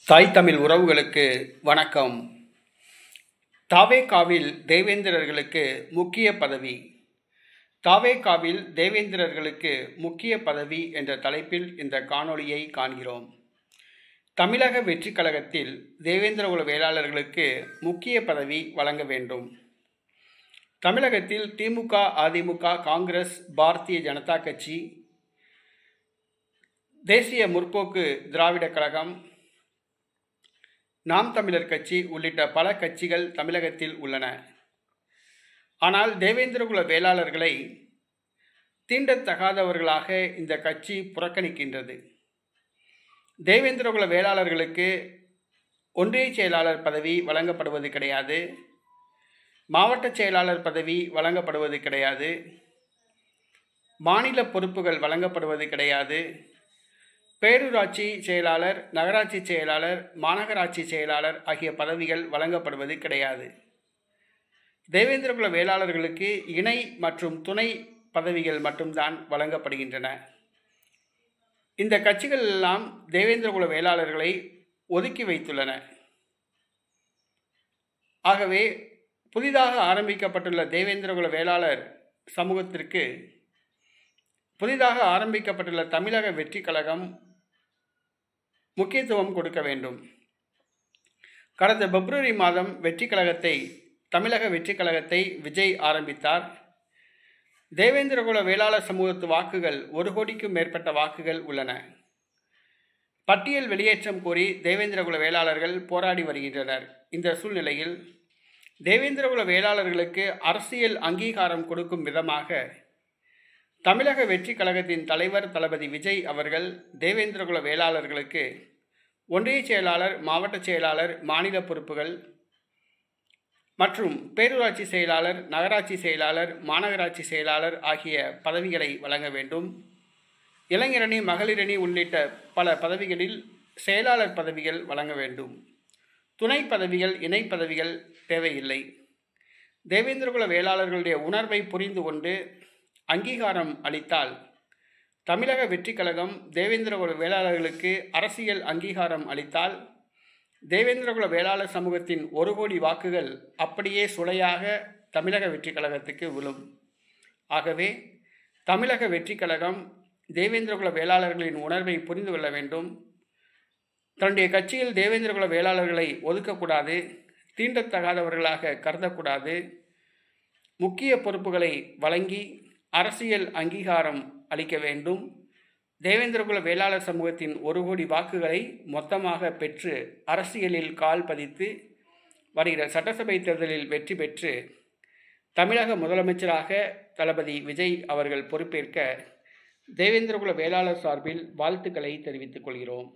தாய் தமிழ் உறவுகளுக்கு வணக்கம். தாவேகாவில் தேவேந்திரர்களுக்கு முக்கிய பதவி. தாவேகாவில் தேவேந்திரர்களுக்கு முக்கிய பதவி என்ற தலைப்பில் இந்த காணொளியை காண்கிறோம். தமிழக வெற்றி கழகத்தில் தேவேந்திரகுல வேளாளர்களுக்கு முக்கிய பதவி வழங்க வேண்டும். தமிழகத்தில் திமுக, அதிமுக, காங்கிரஸ், பாரதிய ஜனதா கட்சி, தேசிய முற்போக்கு திராவிட கழகம், நாம் தமிழர் கட்சி உள்ளிட்ட பல கட்சிகள் தமிழகத்தில் உள்ளன. ஆனால் தேவேந்திரகுல வேளாளர்களை தீண்டத்தகாதவர்களாக இந்த கட்சி புறக்கணிக்கின்றது. தேவேந்திரகுல வேளாளர்களுக்கு ஒன்றிய செயலாளர் பதவி வழங்கப்படுவது கிடையாது, மாவட்ட செயலாளர் பதவி வழங்கப்படுவது கிடையாது, மாநில பொறுப்புகள் வழங்கப்படுவது கிடையாது, பேரூராட்சி செயலாளர், நகராட்சி செயலாளர், மாநகராட்சி செயலாளர் ஆகிய பதவிகள் வழங்கப்படுவது கிடையாது. தேவேந்திரகுல வேளாளர்களுக்கு இணை மற்றும் துணை பதவிகள் மட்டும்தான் வழங்கப்படுகின்றன. இந்த கட்சிகள் எல்லாம் தேவேந்திரகுல வேளாளர்களை ஒதுக்கி வைத்துள்ளன. ஆகவே புதிதாக ஆரம்பிக்கப்பட்டுள்ள தேவேந்திரகுல வேளாளர் சமூகத்திற்கு புதிதாக ஆரம்பிக்கப்பட்டுள்ள தமிழக வெற்றி கழகம் முக்கியத்துவம் கொடுக்க வேண்டும். கடந்த பிப்ரவரி மாதம் தமிழக வெற்றி கழகத்தை விஜய் ஆரம்பித்தார். தேவேந்திரகுல வேளாளர் சமூகத்து வாக்குகள் 1 கோடிக்கும் மேற்பட்ட வாக்குகள் உள்ளன. பட்டியல் வெளியேற்றம் கோரி தேவேந்திரகுல வேளாளர்கள் போராடி வருகின்றனர். இந்த சூழ்நிலையில் தேவேந்திரகுல வேளாளர்களுக்கு அரசியல் அங்கீகாரம் கொடுக்கும் விதமாக தமிழக வெற்றி கழகத்தின் தலைவர் தளபதி விஜய் அவர்கள் தேவேந்திரகுல வேளாளர்களுக்கு ஒன்றிய செயலாளர், மாவட்ட செயலாளர், மாநில பொறுப்புகள் மற்றும் பேரூராட்சி செயலாளர், நகராட்சி செயலாளர், மாநகராட்சி செயலாளர் ஆகிய பதவிகளை வழங்க வேண்டும். இளைஞரணி, மகளிரணி உள்ளிட்ட பல பதவிகளில் செயலாளர் பதவிகள் வழங்க வேண்டும். துணை பதவிகள், இணை பதவிகள் தேவையில்லை. தேவேந்திரகுல வேளாளர்களுடைய உணர்வை புரிந்து கொண்டு அங்கீகாரம் அளித்தால் தமிழக வெற்றி கழகம் தேவேந்திரகுல வேளாளர்களுக்கு அரசியல் அங்கீகாரம் அளித்தால் தேவேந்திரகுல வேளாளர் சமூகத்தின் 1 கோடி வாக்குகள் அப்படியே சுளையாக தமிழக வெற்றி கழகத்துக்கு விழும். ஆகவே தமிழக வெற்றி கழகம் தேவேந்திரகுல வேளாளர்களின் உணர்வை புரிந்து கொள்ள வேண்டும். தன்னுடைய கட்சியில் தேவேந்திரகுல வேளாளர்களை ஒதுக்கக்கூடாது, தீண்டத்தகாதவர்களாக கருதக்கூடாது. முக்கிய பொறுப்புகளை வழங்கி அரசியல் அங்கீகாரம் அளிக்க வேண்டும். தேவேந்திரகுல வேளாளர் சமூகத்தின் 1 கோடி வாக்குகளை மொத்தமாக பெற்று அரசியலில் கால் பதித்து வருகிற சட்டசபை தேர்தலில் வெற்றி பெற்று தமிழக முதலமைச்சராக தளபதி விஜய் அவர்கள் பொறுப்பேற்க தேவேந்திரகுல வேளாளர் சார்பில் வாழ்த்துக்களை தெரிவித்துக் கொள்கிறோம்.